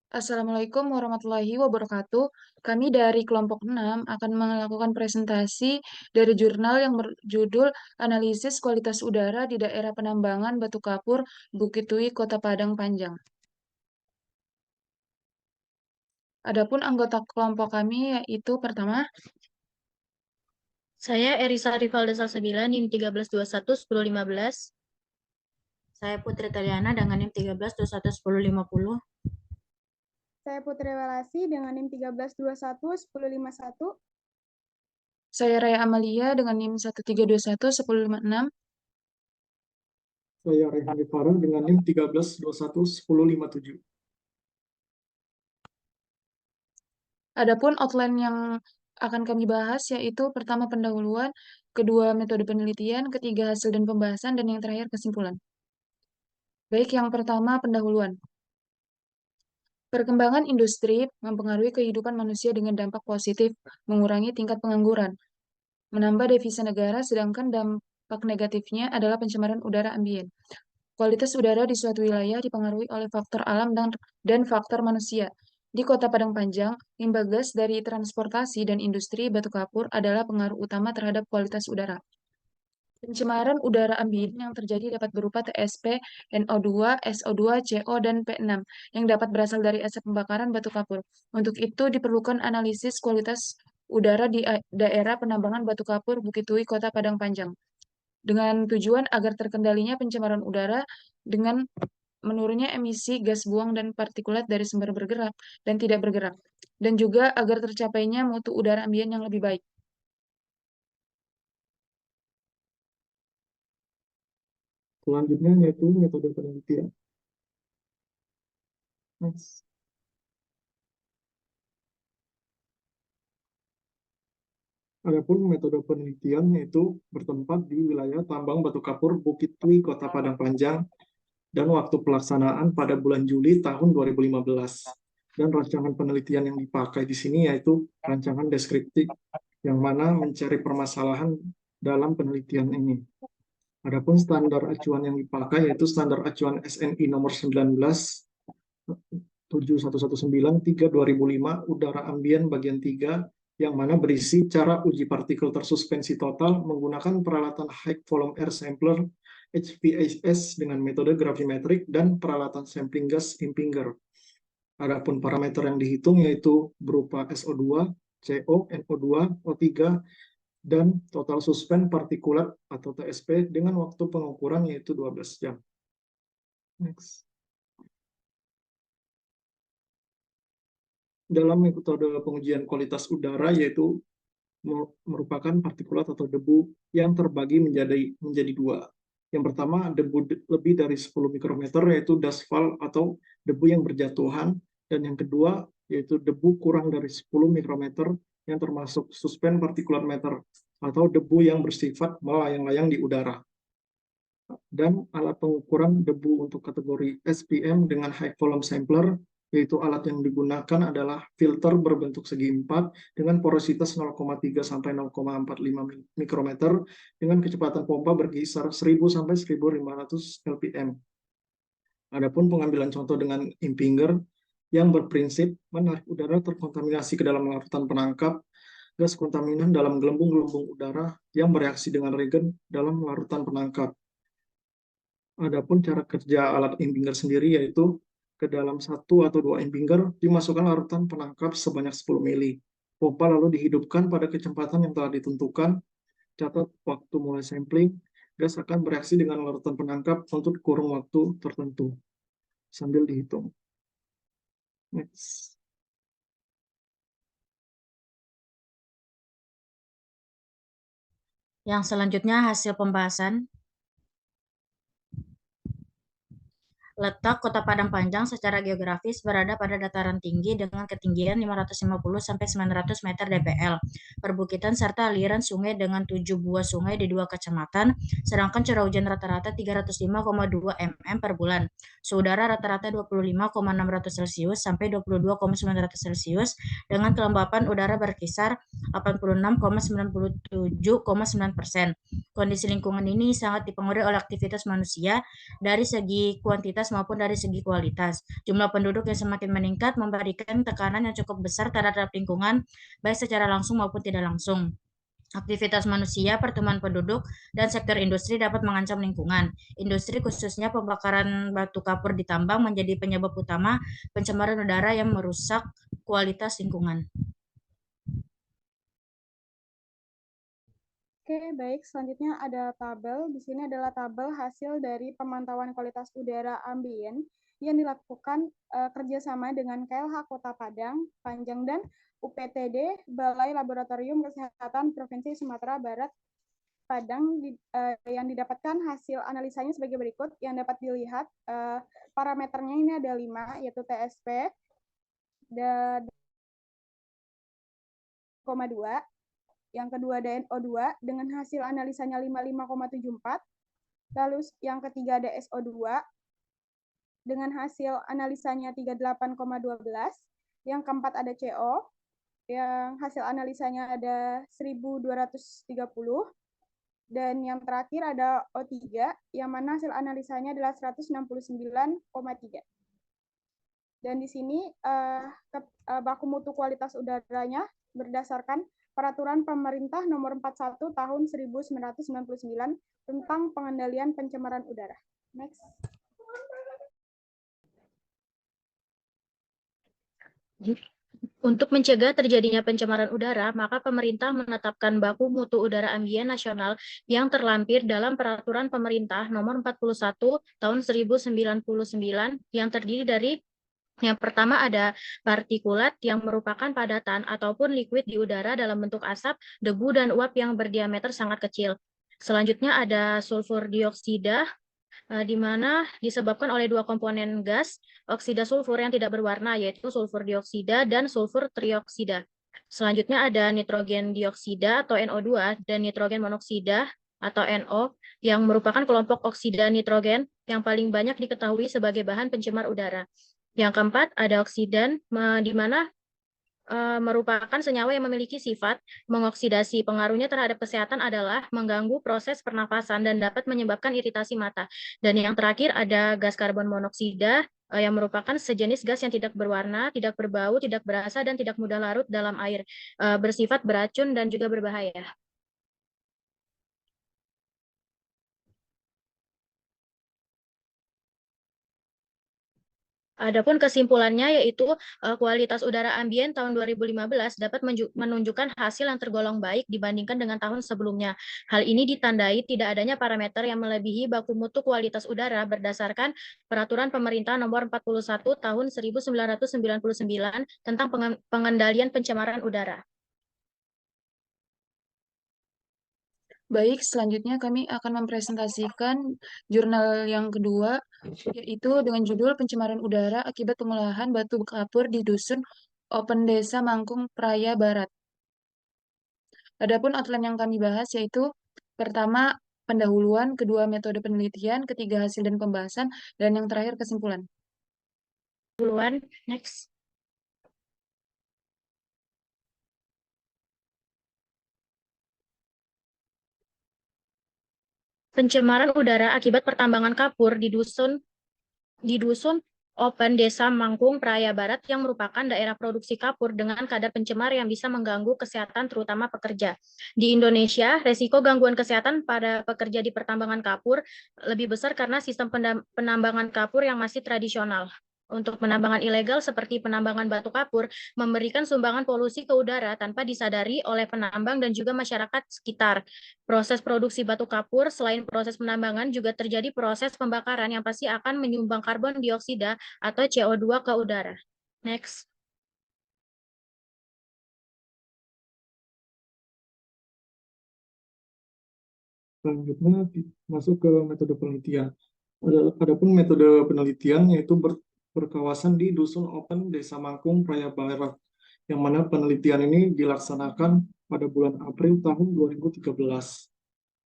Assalamualaikum warahmatullahi wabarakatuh. Kami dari kelompok 6 akan melakukan presentasi dari jurnal yang berjudul Analisis Kualitas Udara di Daerah Penambangan Batu Kapur, Bukit Tui, Kota Padang Panjang. Adapun anggota kelompok kami yaitu pertama, Saya Erisa Rivalda Salsabila, NIM 1321-1015. Saya Putri Taliana dengan NIM 1321-1050. Saya Putri Welasi dengan NIM 1321-1051. saya Raya Amalia dengan NIM 1321-1056. Saya Rehan Farah dengan NIM 1321-1057. Adapun outline yang akan kami bahas yaitu pertama pendahuluan, kedua metode penelitian, ketiga hasil dan pembahasan, dan yang terakhir kesimpulan. Baik, yang pertama pendahuluan. Perkembangan industri mempengaruhi kehidupan manusia dengan dampak positif, mengurangi tingkat pengangguran, menambah devisa negara, sedangkan dampak negatifnya adalah pencemaran udara ambien. Kualitas udara di suatu wilayah dipengaruhi oleh faktor alam dan faktor manusia. Di Kota Padang Panjang, limbah gas dari transportasi dan industri batu kapur adalah pengaruh utama terhadap kualitas udara. Pencemaran udara ambien yang terjadi dapat berupa TSP, NO2, SO2, CO, dan P6 yang dapat berasal dari asap pembakaran batu kapur. Untuk itu diperlukan analisis kualitas udara di daerah penambangan batu kapur Bukit Tui, Kota Padang Panjang, dengan tujuan agar terkendalinya pencemaran udara dengan menurunnya emisi gas buang dan partikulat dari sumber bergerak dan tidak bergerak, dan juga agar tercapainya mutu udara ambien yang lebih baik. Selanjutnya yaitu metode penelitian. Next. Adapun metode penelitian yaitu bertempat di wilayah tambang batu kapur Bukit Tui, Kota Padang Panjang, dan waktu pelaksanaan pada bulan Juli tahun 2015. Dan rancangan penelitian yang dipakai di sini yaitu rancangan deskriptif, yang mana mencari permasalahan dalam penelitian ini. Adapun standar acuan yang dipakai yaitu standar acuan SNI nomor 19/7119/3/2005 udara ambien bagian 3, yang mana berisi cara uji partikel tersuspensi total menggunakan peralatan high volume air sampler HVAC dengan metode gravimetrik dan peralatan sampling gas Impinger. Adapun parameter yang dihitung yaitu berupa SO2, CO, NO2, O3, dan total suspend partikulat atau TSP dengan waktu pengukuran yaitu 12 jam. Next. Dalam metode pengujian kualitas udara yaitu merupakan partikulat atau debu yang terbagi menjadi dua. Yang pertama, debu lebih dari 10 mikrometer yaitu dustfall atau debu yang berjatuhan, dan yang kedua yaitu debu kurang dari 10 mikrometer yang termasuk suspend partikulat matter atau debu yang bersifat melayang-layang di udara. Dan alat pengukuran debu untuk kategori SPM dengan high volume sampler, yaitu alat yang digunakan adalah filter berbentuk segi 4 dengan porositas 0,3 sampai 0,45 mikrometer dengan kecepatan pompa berkisar 1000 sampai 1500 LPM. Adapun pengambilan contoh dengan Impinger yang berprinsip menarik udara terkontaminasi ke dalam larutan penangkap gas kontaminan dalam gelembung-gelembung udara yang bereaksi dengan regen dalam larutan penangkap. Adapun cara kerja alat Impinger sendiri yaitu ke dalam 1 atau 2 Impinger dimasukkan larutan penangkap sebanyak 10 mili. Pompa lalu dihidupkan pada kecepatan yang telah ditentukan. Catat waktu mulai sampling, gas akan bereaksi dengan larutan penangkap untuk kurun waktu tertentu. Sambil dihitung. Next. Yang selanjutnya hasil pembahasan. Letak Kota Padang Panjang secara geografis berada pada dataran tinggi dengan ketinggian 550-900 meter dpl, perbukitan serta aliran sungai dengan 7 buah sungai di 2 kecamatan, sedangkan curah hujan rata-rata 305,2 mm per bulan. Suhu udara rata-rata 25,600 Celcius sampai 22,900 Celcius dengan kelembapan udara berkisar 86,97,9%. Kondisi lingkungan ini sangat dipengaruhi oleh aktivitas manusia dari segi kuantitas kuantitas maupun dari segi kualitas. Jumlah penduduk yang semakin meningkat memberikan tekanan yang cukup besar terhadap lingkungan, baik secara langsung maupun tidak langsung. Aktivitas manusia, pertumbuhan penduduk, dan sektor industri dapat mengancam lingkungan. Industri khususnya pembakaran batu kapur di tambang menjadi penyebab utama pencemaran udara yang merusak kualitas lingkungan. Oke, baik. Selanjutnya ada tabel. Di sini adalah tabel hasil dari pemantauan kualitas udara ambien yang dilakukan kerjasama dengan KLH Kota Padang, Panjang, dan UPTD, Balai Laboratorium Kesehatan Provinsi Sumatera Barat, Padang, yang didapatkan hasil analisanya sebagai berikut. Yang dapat dilihat parameternya ini ada 5, yaitu TSP, 2,2, yang kedua ada NO2 dengan hasil analisanya 55,74, lalu yang ketiga ada SO2 dengan hasil analisanya 38,12, yang keempat ada CO yang hasil analisanya ada 1230, dan yang terakhir ada O3 yang mana hasil analisanya adalah 169,3. Dan di sini baku mutu kualitas udaranya berdasarkan Peraturan Pemerintah Nomor 41 Tahun 1999 tentang pengendalian pencemaran udara. Next. Untuk mencegah terjadinya pencemaran udara, maka pemerintah menetapkan baku mutu udara ambien nasional yang terlampir dalam Peraturan Pemerintah Nomor 41 Tahun 1999 yang terdiri dari yang pertama ada partikulat yang merupakan padatan ataupun liquid di udara dalam bentuk asap, debu, dan uap yang berdiameter sangat kecil. Selanjutnya ada sulfur dioksida, di mana disebabkan oleh dua komponen gas, oksida sulfur yang tidak berwarna, yaitu sulfur dioksida dan sulfur trioksida. Selanjutnya ada nitrogen dioksida atau NO2 dan nitrogen monoksida atau NO yang merupakan kelompok oksida nitrogen yang paling banyak diketahui sebagai bahan pencemar udara. Yang keempat, ada oksidan, di mana merupakan senyawa yang memiliki sifat mengoksidasi. Pengaruhnya terhadap kesehatan adalah mengganggu proses pernafasan dan dapat menyebabkan iritasi mata. Dan yang terakhir ada gas karbon monoksida, yang merupakan sejenis gas yang tidak berwarna, tidak berbau, tidak berasa, dan tidak mudah larut dalam air, bersifat beracun dan juga berbahaya. Adapun kesimpulannya yaitu kualitas udara ambien tahun 2015 dapat menunjukkan hasil yang tergolong baik dibandingkan dengan tahun sebelumnya. Hal ini ditandai tidak adanya parameter yang melebihi baku mutu kualitas udara berdasarkan Peraturan Pemerintah Nomor 41 Tahun 1999 tentang pengendalian pencemaran udara. Baik, selanjutnya kami akan mempresentasikan jurnal yang kedua, yaitu dengan judul Pencemaran Udara Akibat Pengolahan Batu Kapur di Dusun Open Desa Mangkung Praya Barat. Adapun outline yang kami bahas yaitu pertama, pendahuluan, kedua, metode penelitian, ketiga, hasil dan pembahasan, dan yang terakhir, kesimpulan. Pendahuluan, next. Pencemaran udara akibat pertambangan kapur di dusun Open Desa Mangkung Praya Barat yang merupakan daerah produksi kapur dengan kadar pencemar yang bisa mengganggu kesehatan terutama pekerja. Di Indonesia, resiko gangguan kesehatan pada pekerja di pertambangan kapur lebih besar karena sistem penambangan kapur yang masih tradisional. Untuk penambangan ilegal seperti penambangan batu kapur memberikan sumbangan polusi ke udara tanpa disadari oleh penambang dan juga masyarakat sekitar. Proses produksi batu kapur selain proses penambangan juga terjadi proses pembakaran yang pasti akan menyumbang karbon dioksida atau CO2 ke udara. Next. Selanjutnya masuk ke metode penelitian. Adapun metode penelitian yaitu berkawasan di Dusun Open Desa Mangkung Praya Barat, yang mana penelitian ini dilaksanakan pada bulan April tahun 2013.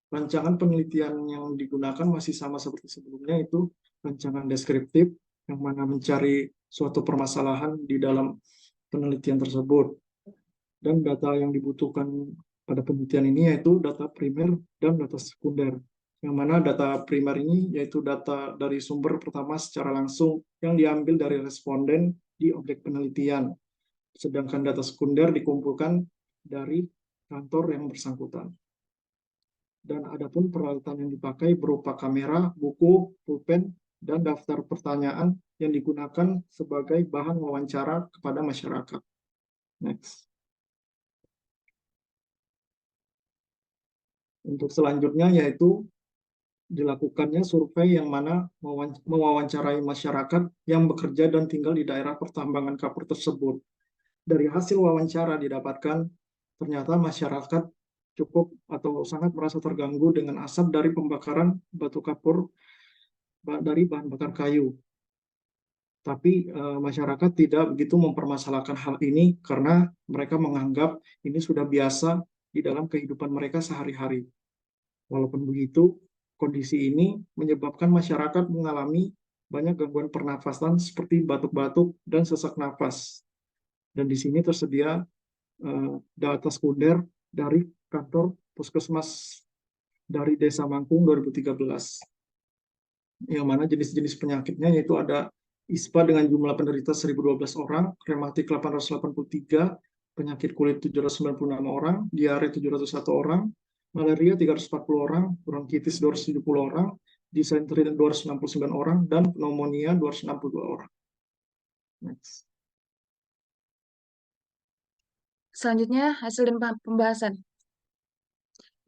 Rancangan penelitian yang digunakan masih sama seperti sebelumnya, itu rancangan deskriptif yang mana mencari suatu permasalahan di dalam penelitian tersebut. Dan data yang dibutuhkan pada penelitian ini yaitu data primer dan data sekunder. yang mana data primer ini yaitu data dari sumber pertama secara langsung yang diambil dari responden di objek penelitian, sedangkan data sekunder dikumpulkan dari kantor yang bersangkutan. Dan adapun peralatan yang dipakai berupa kamera, buku, pulpen, dan daftar pertanyaan yang digunakan sebagai bahan wawancara kepada masyarakat. Next. Untuk selanjutnya yaitu dilakukannya survei yang mana mewawancarai masyarakat yang bekerja dan tinggal di daerah pertambangan kapur tersebut. Dari hasil wawancara didapatkan ternyata masyarakat cukup atau sangat merasa terganggu dengan asap dari pembakaran batu kapur dari bahan bakar kayu. Tapi masyarakat tidak begitu mempermasalahkan hal ini karena mereka menganggap ini sudah biasa di dalam kehidupan mereka sehari-hari. Walaupun begitu, kondisi ini menyebabkan masyarakat mengalami banyak gangguan pernafasan seperti batuk-batuk dan sesak nafas. Dan di sini tersedia data sekunder dari kantor Puskesmas dari Desa Mangkung 2013. Yang mana jenis-jenis penyakitnya yaitu ada ISPA dengan jumlah penderita 1.012 orang, rematik 883, penyakit kulit 796 orang, diare 701 orang, malaria 340 orang, bronkitis 270 orang, disenteri 269 orang, dan pneumonia 262 orang. Next. Selanjutnya, hasil dan pembahasan.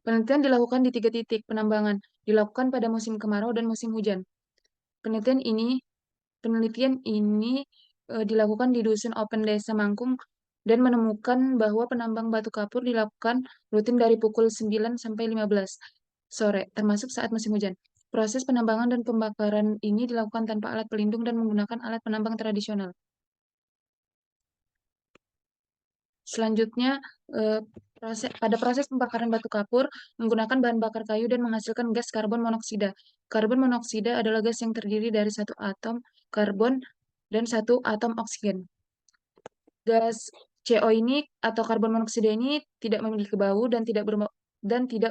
Penelitian dilakukan di 3 titik penambangan, dilakukan pada musim kemarau dan musim hujan. Penelitian ini dilakukan di Dusun Open Desa Mangkung dan menemukan bahwa penambang batu kapur dilakukan rutin dari pukul 9 sampai 15 sore, termasuk saat musim hujan. Proses penambangan dan pembakaran ini dilakukan tanpa alat pelindung dan menggunakan alat penambang tradisional. Selanjutnya, pada proses pembakaran batu kapur menggunakan bahan bakar kayu dan menghasilkan gas karbon monoksida. Karbon monoksida adalah gas yang terdiri dari 1 atom karbon dan 1 atom oksigen. Gas CO ini atau karbon monoksida ini tidak memiliki bau dan tidak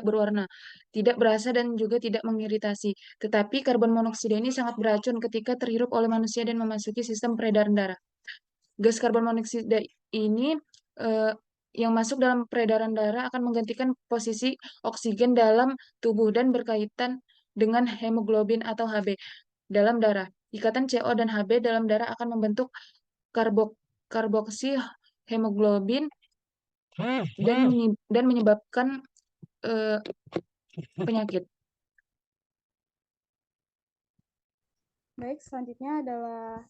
berwarna, tidak berasa dan juga tidak mengiritasi. Tetapi karbon monoksida ini sangat beracun ketika terhirup oleh manusia dan memasuki sistem peredaran darah. Gas karbon monoksida ini yang masuk dalam peredaran darah akan menggantikan posisi oksigen dalam tubuh dan berkaitan dengan hemoglobin atau Hb dalam darah. Ikatan CO dan Hb dalam darah akan membentuk karboksi hemoglobin dan menyebabkan penyakit. Baik, selanjutnya adalah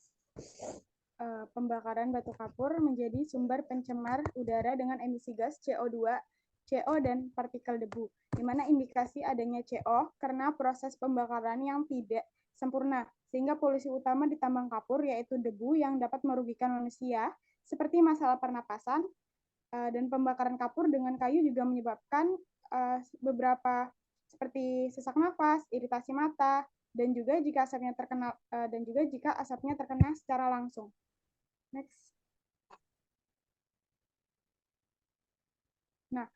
pembakaran batu kapur menjadi sumber pencemar udara dengan emisi gas CO2, CO, dan partikel debu, di mana indikasi adanya CO karena proses pembakaran yang tidak sempurna, sehingga polusi utama di tambang kapur yaitu debu yang dapat merugikan manusia, seperti masalah pernapasan, dan pembakaran kapur dengan kayu juga menyebabkan beberapa seperti sesak nafas, iritasi mata, dan juga jika asapnya terkena secara langsung. Next. Nah,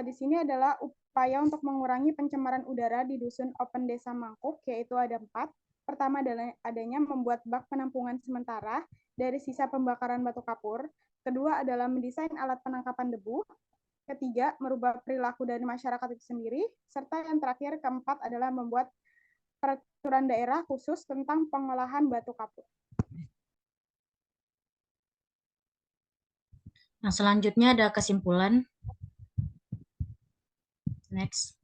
di sini adalah upaya untuk mengurangi pencemaran udara di Dusun Open Desa Mangkuk, yaitu ada 4. Pertama adalah adanya membuat bak penampungan sementara dari sisa pembakaran batu kapur. Kedua adalah mendesain alat penangkapan debu. Ketiga, merubah perilaku dari masyarakat itu sendiri. Serta yang terakhir, keempat adalah membuat peraturan daerah khusus tentang pengolahan batu kapur. Nah, selanjutnya ada kesimpulan. Next.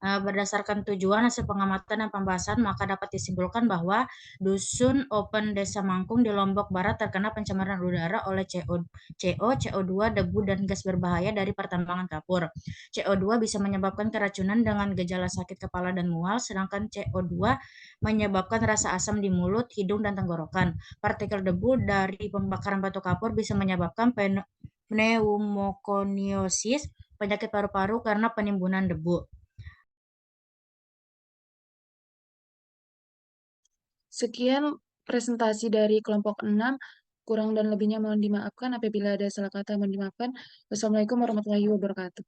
Berdasarkan tujuan hasil pengamatan dan pembahasan, maka dapat disimpulkan bahwa Dusun Open Desa Mangkung di Lombok Barat terkena pencemaran udara oleh CO, CO2, debu, dan gas berbahaya dari pertambangan kapur. CO2 bisa menyebabkan keracunan dengan gejala sakit kepala dan mual, sedangkan CO2 menyebabkan rasa asam di mulut, hidung, dan tenggorokan. Partikel debu dari pembakaran batu kapur bisa menyebabkan pneumokoniosis, penyakit paru-paru karena penimbunan debu. Sekian presentasi dari kelompok 6. Kurang dan lebihnya mohon dimaafkan. Apabila ada salah kata mohon dimaafkan. Wassalamualaikum warahmatullahi wabarakatuh.